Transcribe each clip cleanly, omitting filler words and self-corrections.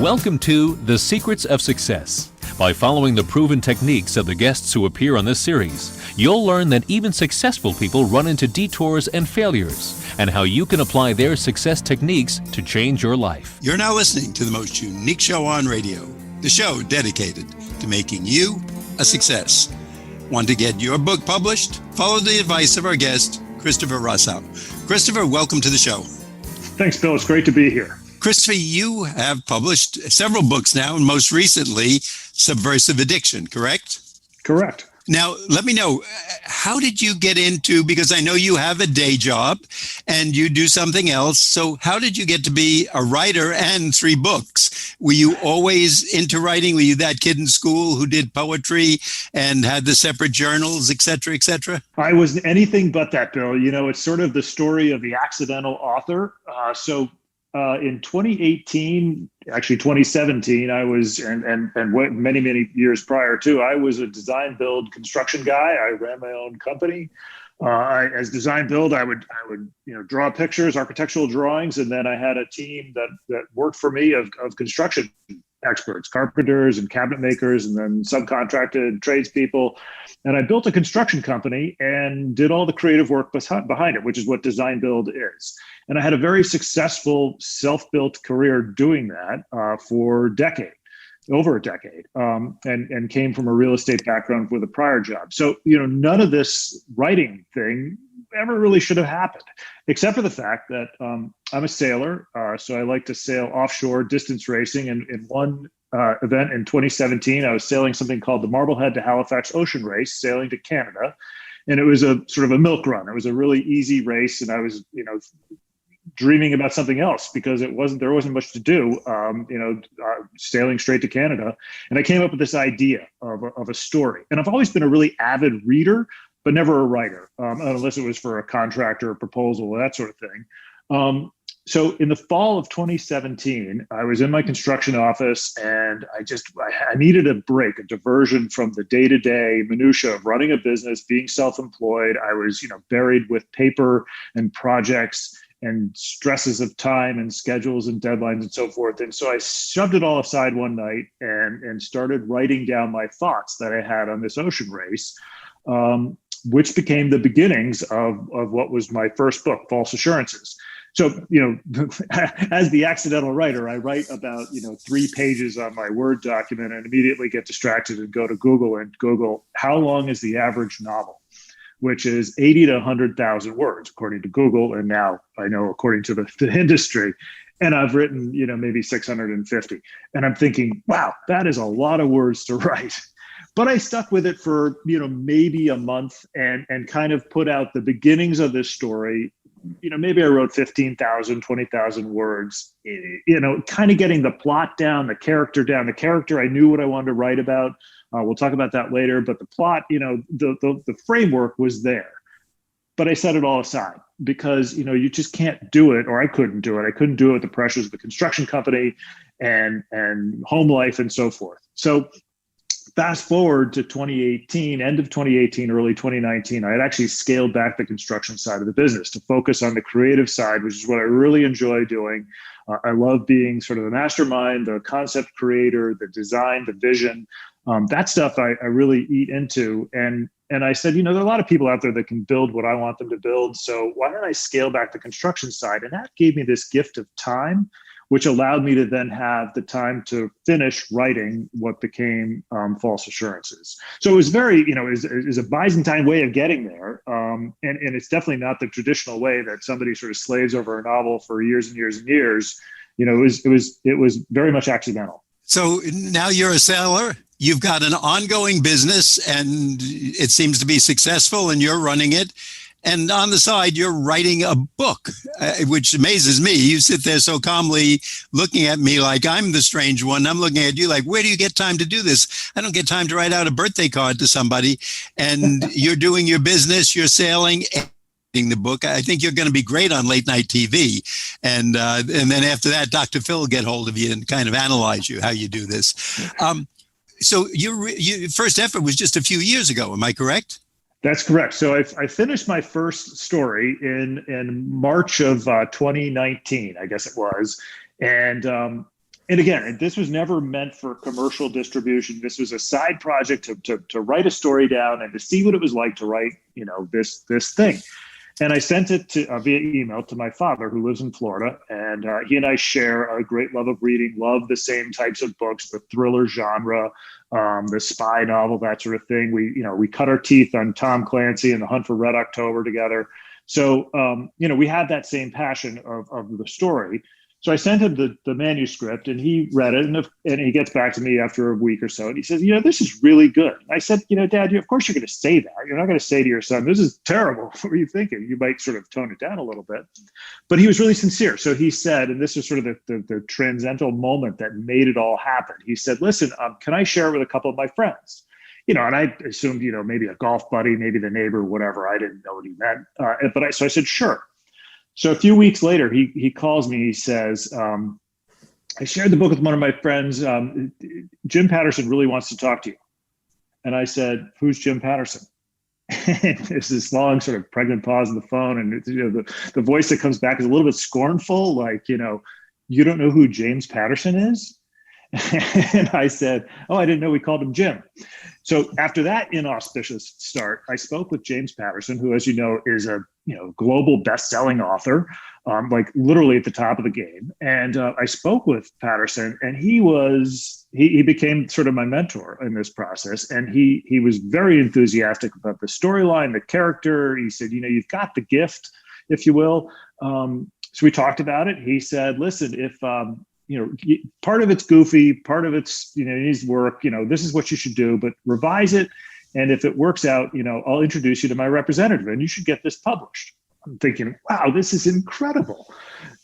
Welcome to The Secrets of Success. By following the proven techniques of the guests who appear on this series, you'll learn that even successful people run into detours and failures, and how you can apply their success techniques to change your life. You're now listening to the most unique show on radio, the show dedicated to making you a success. Want to get your book published? Follow the advice of our guest, Christopher Rosow. Christopher, welcome to the show. Thanks, Bill. It's great to be here. Christopher, you have published several books now, and most recently, Subversive Addiction, correct? Correct. Now, let me know, how did you get into, because I know you have a day job and you do something else. So how did you get to be a writer and 3 books? Were you always into writing? Were you that kid in school who did poetry and had the separate journals, et cetera, et cetera? I was anything but that, Bill. You know, it's sort of the story of the accidental author. In 2018, actually 2017, I was, and many years prior too, I was a design build construction guy. I ran my own company. As design build, I would draw pictures, architectural drawings, and then I had a team that worked for me of construction experts, carpenters and cabinet makers, and then subcontracted tradespeople. And I built a construction company and did all the creative work behind it, which is what design build is. And I had a very successful self-built career doing that for over a decade, and came from a real estate background with a prior job. So, none of this writing thing ever really should have happened, except for the fact that I'm a sailor. So I like to sail offshore distance racing. And in one event in 2017, I was sailing something called the Marblehead to Halifax Ocean Race, sailing to Canada. And it was a sort of a milk run. It was a really easy race. And I was, dreaming about something else because there wasn't much to do, sailing straight to Canada. And I came up with this idea of a story. And I've always been a really avid reader, but never a writer, unless it was for a contract or a proposal or that sort of thing. So in the fall of 2017, I was in my construction office and I needed a break, a diversion from the day-to-day minutia of running a business, being self-employed. I was, buried with paper and projects and stresses of time and schedules and deadlines and so forth. And so I shoved it all aside one night and started writing down my thoughts that I had on this ocean race, which became the beginnings of what was my first book, False Assurances. So, as the accidental writer, I write about, 3 pages on my Word document and immediately get distracted and go to Google and Google, how long is the average novel? Which is 80 to 100,000 words, according to Google. And now I know according to the industry. And I've written, maybe 650. And I'm thinking, wow, that is a lot of words to write. But I stuck with it for, maybe a month and kind of put out the beginnings of this story. Maybe I wrote 15,000, 20,000 words, kind of getting the plot down, the character down. The character, I knew what I wanted to write about. We'll talk about that later. But the plot, the framework was there. But I set it all aside because, you just can't do it, or I couldn't do it. I couldn't do it with the pressures of the construction company and home life and so forth. So fast forward to 2018, end of 2018, early 2019, I had actually scaled back the construction side of the business to focus on the creative side, which is what I really enjoy doing. I love being sort of the mastermind, the concept creator, the design, the vision. That stuff I really eat into. And I said, there are a lot of people out there that can build what I want them to build. So why don't I scale back the construction side? And that gave me this gift of time, which allowed me to then have the time to finish writing what became False Assurances. So it was very, is a Byzantine way of getting there. And it's definitely not the traditional way that somebody sort of slaves over a novel for years and years and years. It was very much accidental. So now you're a sailor. You've got an ongoing business and it seems to be successful and you're running it. And on the side, you're writing a book, which amazes me. You sit there so calmly looking at me like I'm the strange one. I'm looking at you like, where do you get time to do this? I don't get time to write out a birthday card to somebody. And you're doing your business, you're sailing, the book. I think you're going to be great on late night TV. And then after that, Dr. Phil will get hold of you and kind of analyze you, how you do this. So your first effort was just a few years ago. Am I correct? That's correct. So I finished my first story in March of 2019, I guess it was. And and again, this was never meant for commercial distribution. This was a side project to write a story down and to see what it was like to write, this thing. And I sent it via email to my father, who lives in Florida, and he and I share a great love of reading, love the same types of books, the thriller genre, the spy novel, that sort of thing. We cut our teeth on Tom Clancy and The Hunt for Red October together. So, we had that same passion of the story. So I sent him the manuscript, and he read it, and he gets back to me after a week or so, and he says, this is really good. I said, Dad, of course you're going to say that. You're not going to say to your son, this is terrible. What were you thinking? You might sort of tone it down a little bit. But he was really sincere. So he said, and this is sort of the transcendental moment that made it all happen. He said, listen, can I share it with a couple of my friends? And I assumed, maybe a golf buddy, maybe the neighbor, whatever. I didn't know what he meant. So I said, sure. So a few weeks later, he calls me. He says, I shared the book with one of my friends. Jim Patterson really wants to talk to you. And I said, who's Jim Patterson? And there's this long sort of pregnant pause on the phone. And the voice that comes back is a little bit scornful, like, you don't know who James Patterson is? And I said, oh, I didn't know we called him Jim. So after that inauspicious start, I spoke with James Patterson, who, as you know, is a global best-selling author, like literally at the top of the game. And I spoke with Patterson, and he became sort of my mentor in this process. And he was very enthusiastic about the storyline, the character. He said, you've got the gift, if you will. So we talked about it. He said, listen, if part of it's goofy, part of it's, needs work, this is what you should do, but revise it. And if it works out, I'll introduce you to my representative and you should get this published. I'm thinking, wow, this is incredible.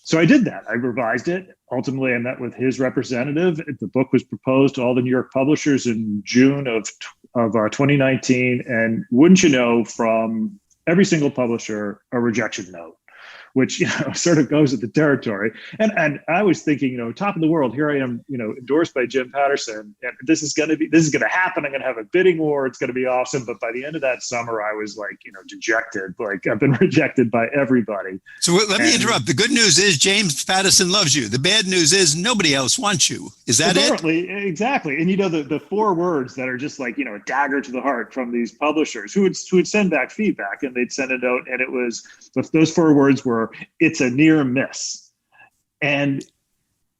So I did that. I revised it. Ultimately, I met with his representative. The book was proposed to all the New York publishers in June of 2019. And wouldn't you know, from every single publisher, a rejection note, which, sort of goes with the territory. And I was thinking, top of the world, here I am, endorsed by Jim Patterson, and this is going to happen. I'm going to have a bidding war. It's going to be awesome. But by the end of that summer, I was like, dejected. Like, I've been rejected by everybody. So let me interrupt. The good news is James Patterson loves you. The bad news is nobody else wants you. Is that apparently, it? Exactly. And the 4 words that are just like, a dagger to the heart from these publishers who would send back feedback, and they'd send a note, and it was, those 4 words were, it's a near miss. And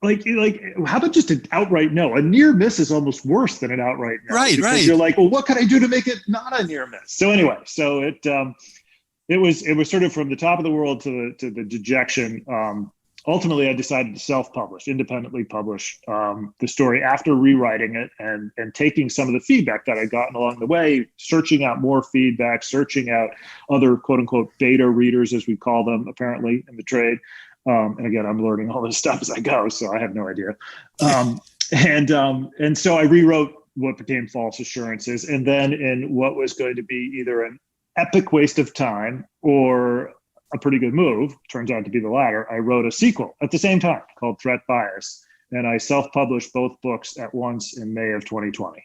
like, how about just an outright no? A near miss is almost worse than an outright no. Right. You're like, well, what can I do to make it not a near miss? So anyway, it was sort of from the top of the world to the dejection. Ultimately, I decided to self-publish, independently publish the story after rewriting it and taking some of the feedback that I'd gotten along the way, searching out more feedback, searching out other quote unquote beta readers, as we call them, apparently in the trade. And again, I'm learning all this stuff as I go, so I have no idea. And so I rewrote what became False Assurances, and then in what was going to be either an epic waste of time or a pretty good move, turns out to be the latter, I wrote a sequel at the same time called Threat Bias, and I self-published both books at once in May of 2020.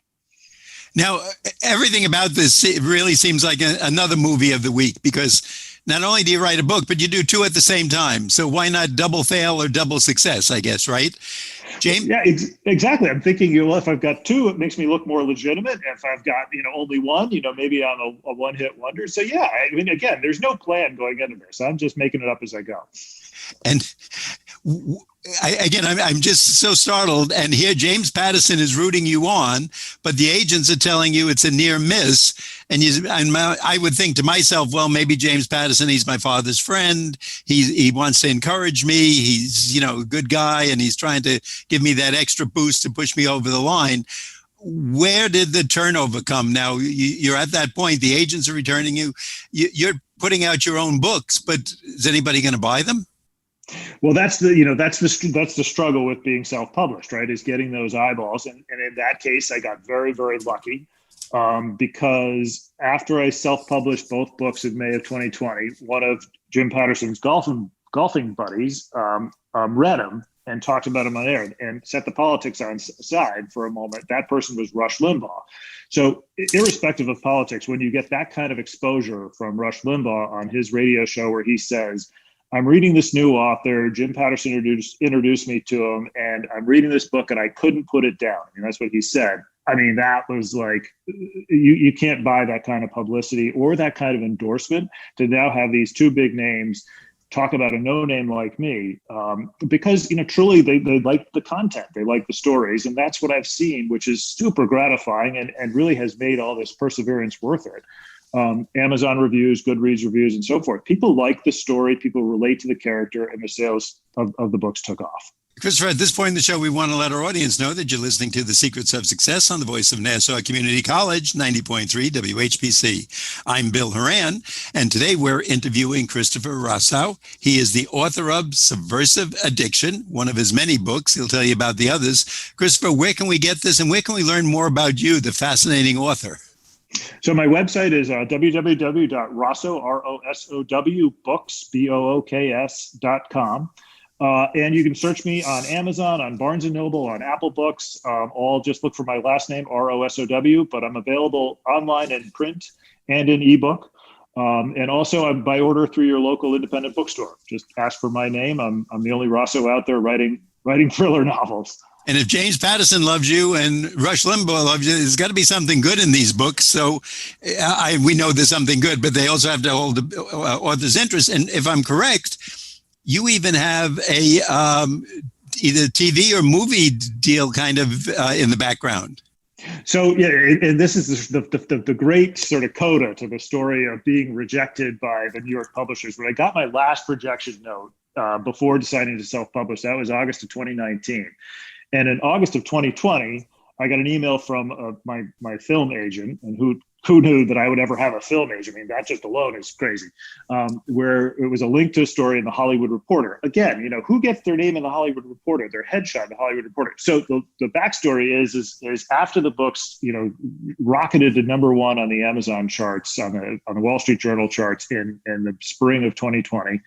Now, everything about this really seems like another movie of the week, because not only do you write a book, but you do 2 at the same time. So why not double fail or double success, I guess, right? James? Yeah, exactly. I'm thinking, if I've got 2, it makes me look more legitimate. If I've got, only 1, maybe I'm a one-hit wonder. So yeah, I mean, again, there's no plan going into this. I'm just making it up as I go. And I'm just so startled. And here James Patterson is rooting you on, but the agents are telling you it's a near miss. And I would think to myself, well, maybe James Patterson, he's my father's friend. He wants to encourage me. He's, a good guy, and he's trying to give me that extra boost to push me over the line. Where did the turnover come? Now you're at that point. The agents are returning you. You're putting out your own books, but is anybody going to buy them? Well, that's the struggle with being self-published, right? Is getting those eyeballs. And in that case, I got very, very lucky because after I self-published both books in May of 2020, one of Jim Patterson's golfing buddies read them and talked about him on air and set the politics aside for a moment. That person was Rush Limbaugh. So irrespective of politics, when you get that kind of exposure from Rush Limbaugh on his radio show where he says, I'm reading this new author. Jim Patterson introduced me to him, and I'm reading this book, and I couldn't put it down. And that's what he said. I mean, that was like, you can't buy that kind of publicity or that kind of endorsement to now have these two big names talk about a no-name like me, because, truly they like the content, they like the stories, and that's what I've seen, which is super gratifying and really has made all this perseverance worth it. Amazon reviews, Goodreads reviews, and so forth. People like the story, people relate to the character, and the sales of the books took off. Christopher, at this point in the show, we want to let our audience know that you're listening to The Secrets of Success on the voice of Nassau Community College, 90.3 WHPC. I'm Bill Horan, and today we're interviewing Christopher Rosow. He is the author of Subversive Addiction, one of his many books. He'll tell you about the others. Christopher, where can we get this, and where can we learn more about you, the fascinating author? So my website is www.rosow, R-O-S-O-W, books, BOOKS.com. And you can search me on Amazon, on Barnes & Noble, on Apple Books. All just look for my last name, R-O-S-O-W, but I'm available online in print and in ebook. And also I'm by order through your local independent bookstore. Just ask for my name. I'm the only Rosow out there writing thriller novels. And if James Patterson loves you and Rush Limbaugh loves you, there's got to be something good in these books. So we know there's something good, but they also have to hold the author's interest. And if I'm correct, you even have a either TV or movie deal kind of in the background. So, yeah, and this is the great sort of coda to the story of being rejected by the New York publishers. When I got my last rejection note before deciding to self-publish, that was August of 2019. And in August of 2020, I got an email from my film agent, and who knew that I would ever have a film agent? I mean, that just alone is crazy. Where it was a link to a story in the Hollywood Reporter. Again, who gets their name in the Hollywood Reporter? Their headshot in the Hollywood Reporter. So the backstory is after the books, rocketed to #1 on the Amazon charts, on the Wall Street Journal charts in the spring of 2020,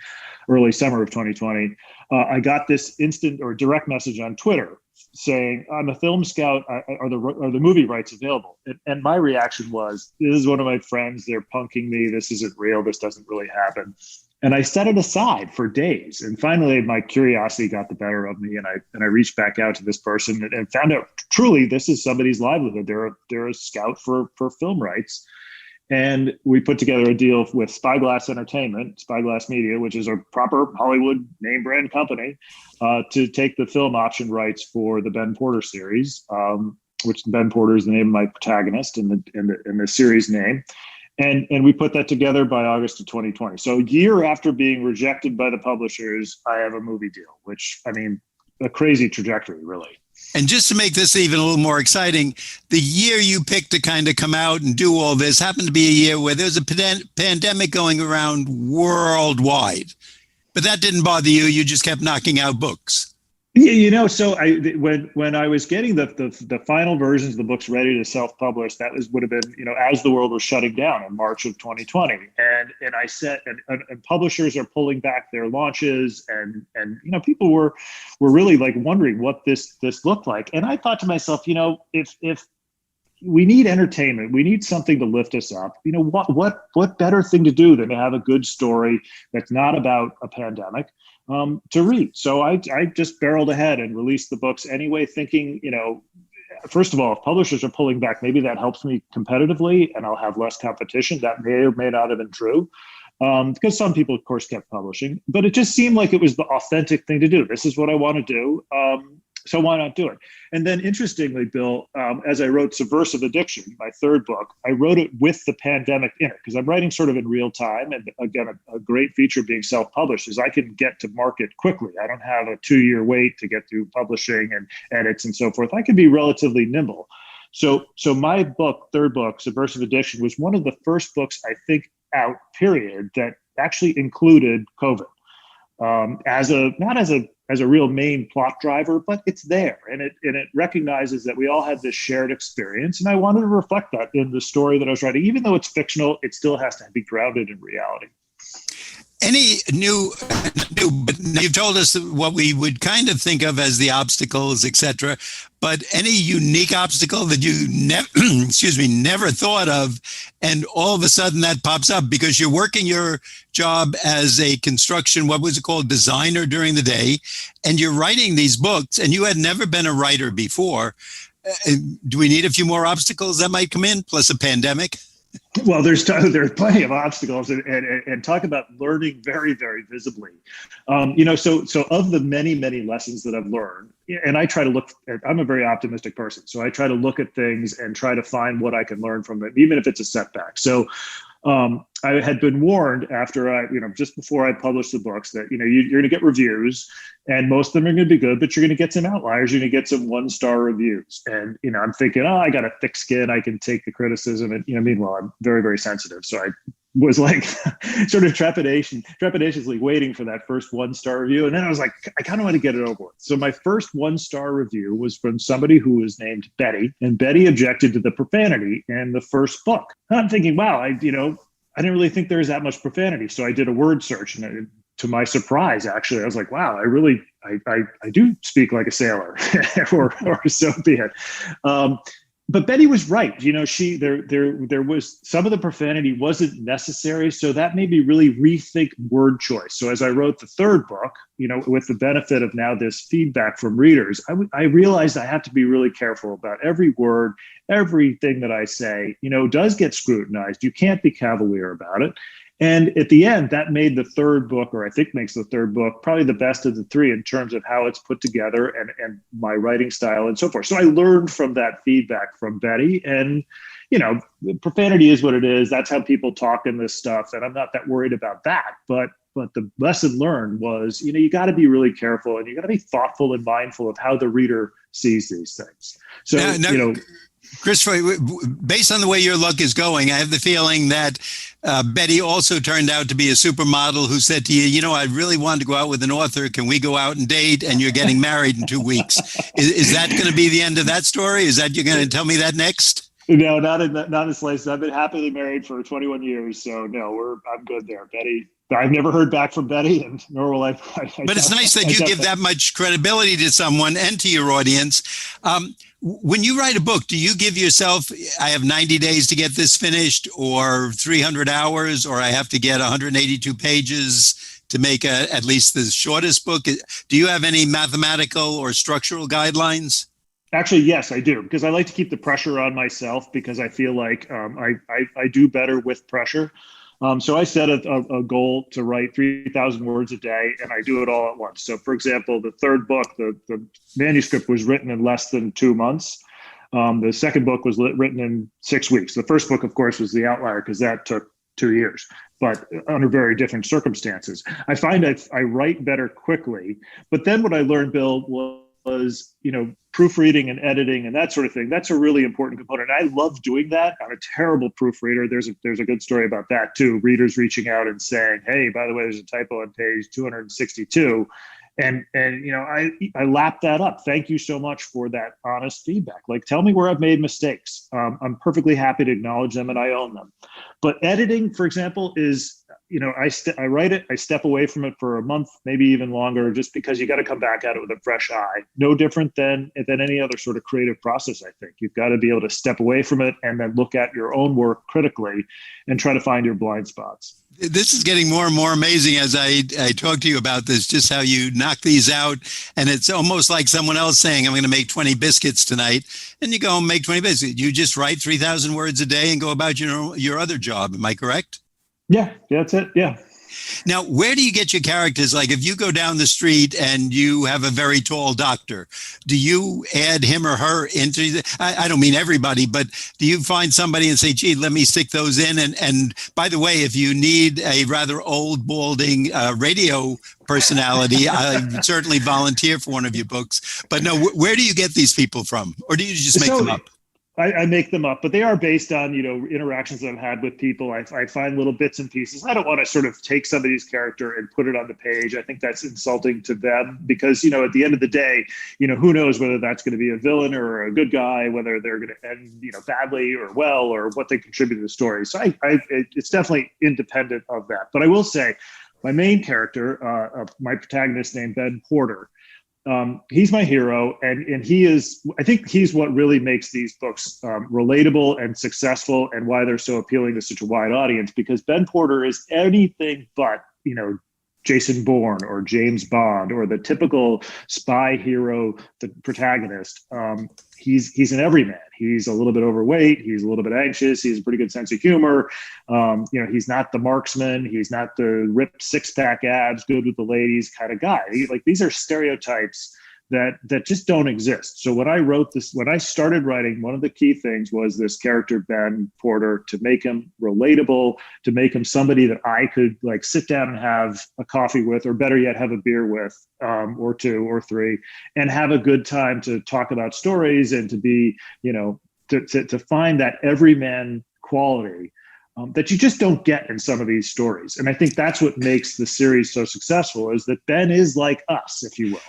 early summer of 2020. I got this instant or direct message on Twitter saying, "I'm a film scout. Are the movie rights available?" And my reaction was, "This is one of my friends. They're punking me. This isn't real. This doesn't really happen." And I set it aside for days. And finally, my curiosity got the better of me, and I reached back out to this person and found out truly this is somebody's livelihood. They're a scout for film rights. And we put together a deal with Spyglass Entertainment, Spyglass Media, which is a proper Hollywood name brand company, to take the film option rights for the Ben Porter series, which Ben Porter is the name of my protagonist in the series name. And we put that together by August of 2020. So a year after being rejected by the publishers, I have a movie deal, which, I mean, a crazy trajectory, really. And just to make this even a little more exciting, the year you picked to kind of come out and do all this happened to be a year where there was a pandemic going around worldwide. But that didn't bother you. You just kept knocking out books. Yeah, so when I was getting the final versions of the books ready to self-publish, would have been, as the world was shutting down in March of 2020, and I said, and publishers are pulling back their launches, and people were really like wondering what this looked like, and I thought to myself, if we need entertainment, we need something to lift us up. What better thing to do than to have a good story that's not about a pandemic to read. So I just barreled ahead and released the books anyway, thinking, first of all, if publishers are pulling back, maybe that helps me competitively and I'll have less competition. That may or may not have been true, because some people, of course, kept publishing. But it just seemed like it was the authentic thing to do. This is what I want to do. So why not do it? And then interestingly, Bill, as I wrote Subversive Addiction, my third book, I wrote it with the pandemic in it because I'm writing sort of in real time. And again, a great feature of being self-published is I can get to market quickly. I don't have a 2-year wait to get through publishing and edits and so forth. I can be relatively nimble. So my book, third book, Subversive Addiction, was one of the first books, I think, out, period, that actually included COVID. Not as a real main plot driver, but it's there, and it recognizes that we all have this shared experience, and I wanted to reflect that in the story that I was writing. Even though it's fictional, it still has to be grounded in reality. Any but you've told us what we would kind of think of as the obstacles, etc. But any unique obstacle that you never thought of, and all of a sudden that pops up because you're working your job as a construction, what was it called, designer during the day, and you're writing these books, and you had never been a writer before. Do we need a few more obstacles that might come in, plus a pandemic? Well, there's plenty of obstacles, and talk about learning very, very visibly. So of the many, many lessons that I've learned, and I try to look at, I'm a very optimistic person, so I try to look at things and try to find what I can learn from it, even if it's a setback. So I had been warned after just before I published the books that, you're going to get reviews, and most of them are going to be good, but you're going to get some outliers. You're going to get some 1-star reviews. And, I'm thinking, I got a thick skin. I can take the criticism. And, meanwhile, I'm very, very sensitive. So I was like sort of trepidatiously waiting for that first 1-star review. And then I was like, I kind of want to get it over with. So my first 1-star review was from somebody who was named Betty, and Betty objected to the profanity in the first book. And I'm thinking, wow, I didn't really think there was that much profanity. So I did a word search, and to my surprise, actually, I was like, wow, I do speak like a sailor, or so be it. But Betty was right. There was some of the profanity wasn't necessary. So that made me really rethink word choice. So as I wrote the third book, with the benefit of now this feedback from readers, I realized I have to be really careful about every word, everything that I say, does get scrutinized. You can't be cavalier about it. And at the end, that made the third book, or I think makes the third book, probably the best of the three in terms of how it's put together and my writing style and so forth. So I learned from that feedback from Betty, and, profanity is what it is. That's how people talk in this stuff. And I'm not that worried about that. But the lesson learned was, you got to be really careful, and you got to be thoughtful and mindful of how the reader sees these things. So, Christopher, based on the way your luck is going, I have the feeling that Betty also turned out to be a supermodel who said to you, I really wanted to go out with an author. Can we go out and date? And you're getting married in 2 weeks. Is that going to be the end of that story? Is that you're going to tell me that next? No, not in this place. I've been happily married for 21 years. So no, I'm good there. Betty, I've never heard back from Betty, and nor will I. But it's nice that you give that much credibility to someone and to your audience. When you write a book, do you give yourself, I have 90 days to get this finished, or 300 hours, or I have to get 182 pages to make at least the shortest book? Do you have any mathematical or structural guidelines? Actually, yes, I do, because I like to keep the pressure on myself, because I feel like I do better with pressure. So I set a goal to write 3,000 words a day, and I do it all at once. So, for example, the third book, the manuscript was written in less than 2 months. The second book was written in 6 weeks. The first book, of course, was the outlier, because that took 2 years, but under very different circumstances. I find I write better quickly. But then what I learned, Bill, was, proofreading and editing and that sort of thing. That's a really important component. I love doing that. I'm a terrible proofreader. There's a good story about that too. Readers reaching out and saying, hey, by the way, there's a typo on page 262. And I lap that up. Thank you so much for that honest feedback. Like, tell me where I've made mistakes. I'm perfectly happy to acknowledge them, and I own them. But editing, for example, is, I write it, I step away from it for a month, maybe even longer, just because you got to come back at it with a fresh eye. No different than any other sort of creative process, I think. You've got to be able to step away from it and then look at your own work critically and try to find your blind spots. This is getting more and more amazing as I talk to you about this, just how you knock these out. And it's almost like someone else saying, I'm going to make 20 biscuits tonight. And you go and make 20 biscuits. You just write 3,000 words a day and go about your other job. Am I correct? Yeah, that's it. Yeah. Now, where do you get your characters? Like, if you go down the street and you have a very tall doctor, do you add him or her into I don't mean everybody, but do you find somebody and say, gee, let me stick those in? And by the way, if you need a rather old, balding radio personality, I would certainly volunteer for one of your books. But no, where do you get these people from? Or do you just make them up? I make them up, but they are based on, interactions that I've had with people. I find little bits and pieces. I don't want to sort of take somebody's character and put it on the page. I think that's insulting to them because, at the end of the day, who knows whether that's going to be a villain or a good guy, whether they're going to end, badly or well, or what they contribute to the story. So it's definitely independent of that. But I will say, my main character, my protagonist named Ben Porter, he's my hero, and I think he's what really makes these books relatable and successful, and why they're so appealing to such a wide audience, because Ben Porter is anything but, Jason Bourne or James Bond or the typical spy hero, the protagonist. He's an everyman. He's a little bit overweight. He's a little bit anxious. He has a pretty good sense of humor. He's not the marksman. He's not the ripped six-pack abs, good with the ladies kind of guy. These are stereotypes that just don't exist. So when I started writing, one of the key things was this character, Ben Porter, to make him relatable, to make him somebody that I could sit down and have a coffee with, or better yet, have a beer with, or two or three, and have a good time to talk about stories, and to be, to find that everyman quality that you just don't get in some of these stories. And I think that's what makes the series so successful, is that Ben is like us, if you will.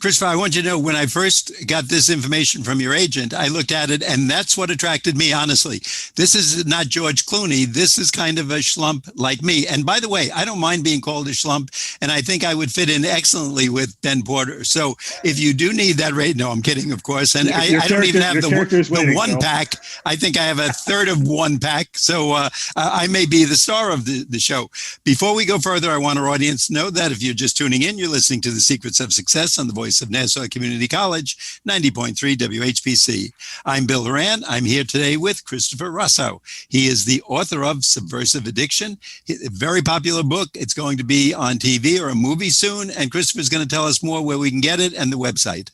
Christopher, I want you to know, when I first got this information from your agent, I looked at it, and that's what attracted me, honestly. This is not George Clooney. This is kind of a schlump like me. And by the way, I don't mind being called a schlump, and I think I would fit in excellently with Ben Porter. So if you do need that rate, no, I'm kidding, of course. And I don't even have the one pack. I think I have a third of one pack. So I may be the star of the show. Before we go further, I want our audience to know that if you're just tuning in, you're listening to The Secrets of Success on the voice of Nassau Community College, 90.3 WHPC. I'm Bill Horan. I'm here today with Christopher Rosow. He is the author of Subversive Addiction, a very popular book. It's going to be on TV or a movie soon, and Christopher's going to tell us more where we can get it and the website.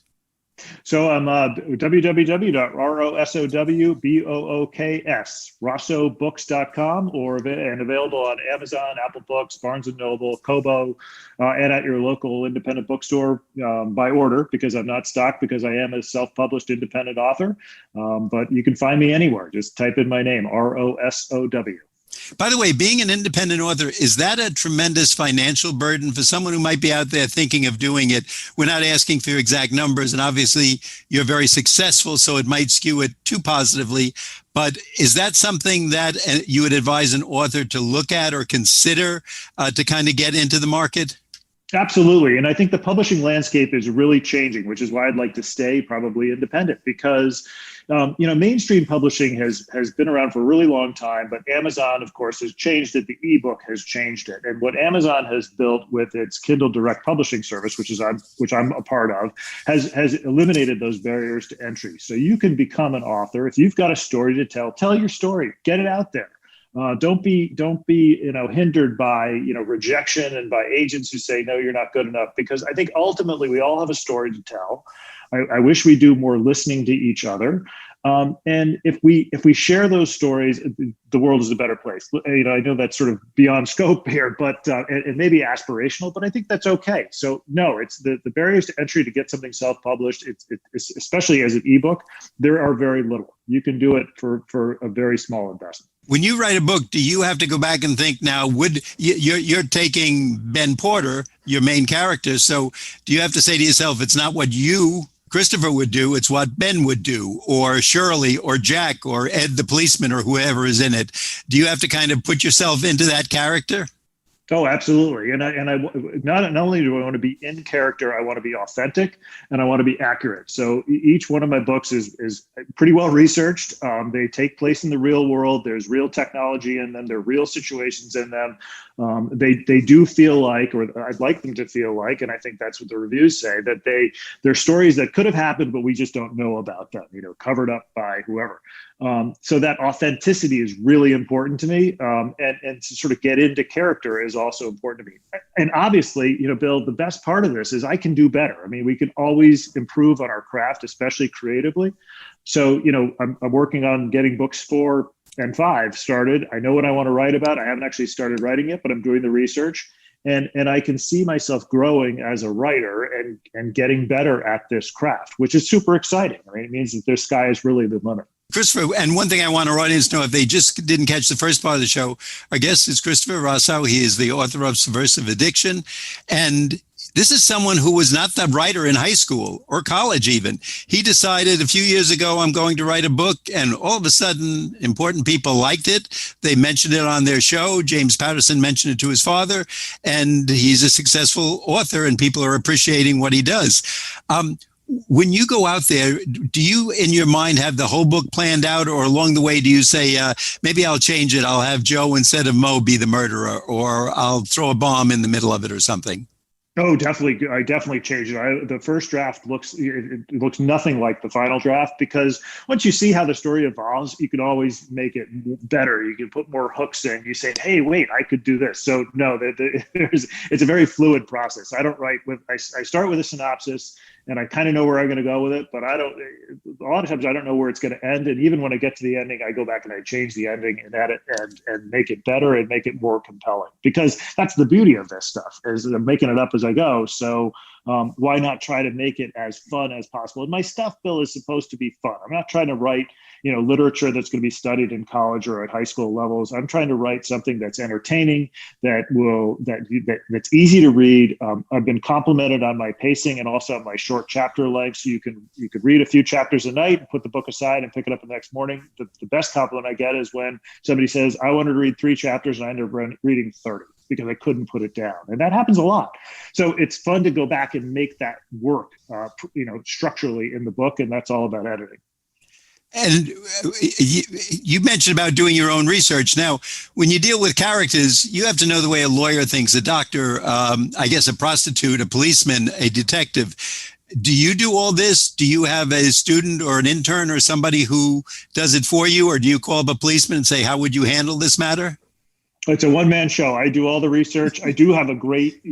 So I'm www.rosowbooks.com, and available on Amazon, Apple Books, Barnes & Noble, Kobo, and at your local independent bookstore by order, because I'm not stocked, because I am a self-published independent author. But you can find me anywhere. Just type in my name, Rosow. By the way, being an independent author, is that a tremendous financial burden for someone who might be out there thinking of doing it? We're not asking for exact numbers, and obviously you're very successful, so it might skew it too positively. But is that something that you would advise an author to look at or consider to kind of get into the market? Absolutely. And I think the publishing landscape is really changing, which is why I'd like to stay probably independent, because mainstream publishing has been around for a really long time, but Amazon, of course, has changed it. The ebook has changed it. And what Amazon has built with its Kindle Direct Publishing service, which I'm a part of, has eliminated those barriers to entry. So you can become an author. If you've got a story to tell your story, get it out there. Don't be hindered by rejection and by agents who say no, you're not good enough, because I think ultimately we all have a story to tell. I wish we do more listening to each other, and if we share those stories, the world is a better place. I know that's sort of beyond scope here, but it may be aspirational, but I think that's okay. So no, it's the barriers to entry to get something self-published. It's especially as an ebook, there are very little. You can do it for a very small investment. When you write a book, do you have to go back and think, now, you're taking Ben Porter, your main character, so do you have to say to yourself, it's not what you, Christopher, would do, it's what Ben would do, or Shirley, or Jack, or Ed the policeman, or whoever is in it? Do you have to kind of put yourself into that character? Oh, absolutely. And I not only do I want to be in character, I want to be authentic, and I want to be accurate. So each one of my books is pretty well researched. They take place in the real world. There's real technology in them. There are real situations in them. They do feel like, or I'd like them to feel like, and I think that's what the reviews say, that they're stories that could have happened, but we just don't know about them, covered up by whoever. So that authenticity is really important to me, and to sort of get into character is also important to me. And obviously, Bill, the best part of this is I can do better. I mean, we can always improve on our craft, especially creatively. So, I'm working on getting books 4 and 5 started. I know what I want to write about. I haven't actually started writing it, but I'm doing the research. And I can see myself growing as a writer and getting better at this craft, which is super exciting. I mean, it means that the sky is really the limit. Christopher, and one thing I want our audience to know, if they just didn't catch the first part of the show, our guest is Christopher Rosow. He is the author of Subversive Addiction. And This is someone who was not the writer in high school or college even. He decided a few years ago, I'm going to write a book, and all of a sudden, important people liked it. They mentioned it on their show. James Patterson mentioned it to his father, and he's a successful author, and people are appreciating what he does. When you go out there, do you, in your mind, have the whole book planned out, or along the way, do you say, maybe I'll change it. I'll have Joe instead of Mo be the murderer, or I'll throw a bomb in the middle of it or something? Oh, definitely. I definitely changed it. The first draft looks nothing like the final draft, because once you see how the story evolves, you can always make it better. You can put more hooks in. You say, hey, wait, I could do this. So no, it's a very fluid process. I don't write with, I start with a synopsis, and I kind of know where I'm going to go with it, but a lot of times I don't know where it's going to end. And even when I get to the ending, I go back and I change the ending and edit and make it better and make it more compelling, because that's the beauty of this stuff, is I'm making it up as I go. So why not try to make it as fun as possible? And my stuff, Bill, is supposed to be fun. I'm not trying to write, literature that's going to be studied in college or at high school levels. I'm trying to write something that's entertaining, that's easy to read. I've been complimented on my pacing and also on my short chapter length. So you could read a few chapters a night, put the book aside, and pick it up the next morning. The best compliment I get is when somebody says, I wanted to read 3 chapters and I ended up reading 30 because I couldn't put it down. And that happens a lot. So it's fun to go back and make that work, structurally in the book. And that's all about editing. And you mentioned about doing your own research. Now, when you deal with characters, you have to know the way a lawyer thinks, a doctor, I guess a prostitute, a policeman, a detective. Do you do all this? Do you have a student or an intern or somebody who does it for you? Or do you call up a policeman and say, how would you handle this matter? It's a one-man show. I do all the research. I do have a great,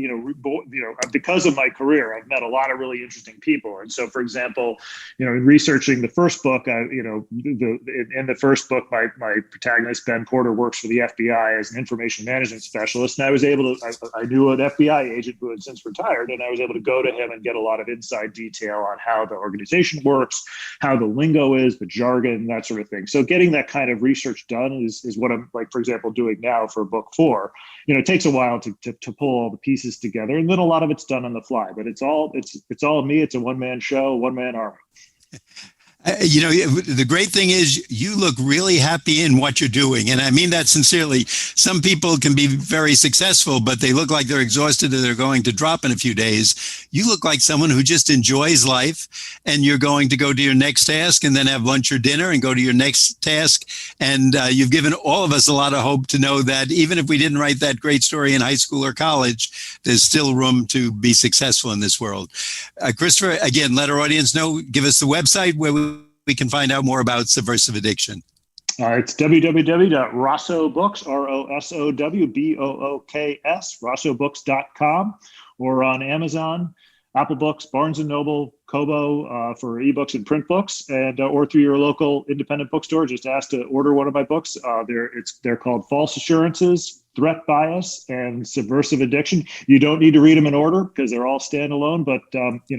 because of my career, I've met a lot of really interesting people. And so, for example, in researching the first book, in the first book, my protagonist, Ben Porter, works for the FBI as an information management specialist. And I was able to, I knew an FBI agent who had since retired, and I was able to go to him and get a lot of inside detail on how the organization works, how the lingo is, the jargon, that sort of thing. So getting that kind of research done is what I'm, like, for example, doing now for book 4. It takes a while to pull all the pieces together, and then a lot of it's done on the fly, but it's all me. It's a one-man show, one-man army. The great thing is you look really happy in what you're doing. And I mean that sincerely. Some people can be very successful, but they look like they're exhausted or they're going to drop in a few days. You look like someone who just enjoys life, and you're going to go to your next task and then have lunch or dinner and go to your next task. And you've given all of us a lot of hope to know that even if we didn't write that great story in high school or college, there's still room to be successful in this world. Christopher, again, let our audience know, give us the website where we can find out more about Subversive Addiction. It's www.rossowbooks, ROSOWBOOKS, rossowbooks.com, or on Amazon, Apple Books, Barnes & Noble, Kobo for ebooks and print books, and or through your local independent bookstore. Just ask to order one of my books. They're called False Assurances, Threat Bias, and Subversive Addiction. You don't need to read them in order because they're all standalone, but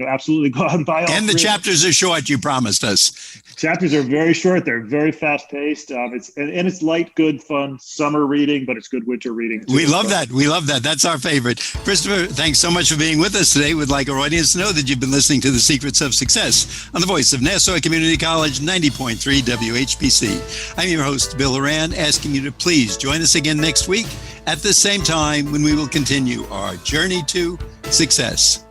absolutely go out and buy all. And the chapters are short, you promised us. Chapters are very short. They're very fast paced. It's light, good, fun summer reading, but it's good winter reading too. We love that. We love that. That's our favorite. Christopher, thanks so much for being with us today. We'd like our audience to know that you've been listening to The Secrets of Success on the voice of Nassau Community College, 90.3 WHPC. I'm your host, Bill Horan, asking you to please join us again next week at the same time when we will continue our journey to success.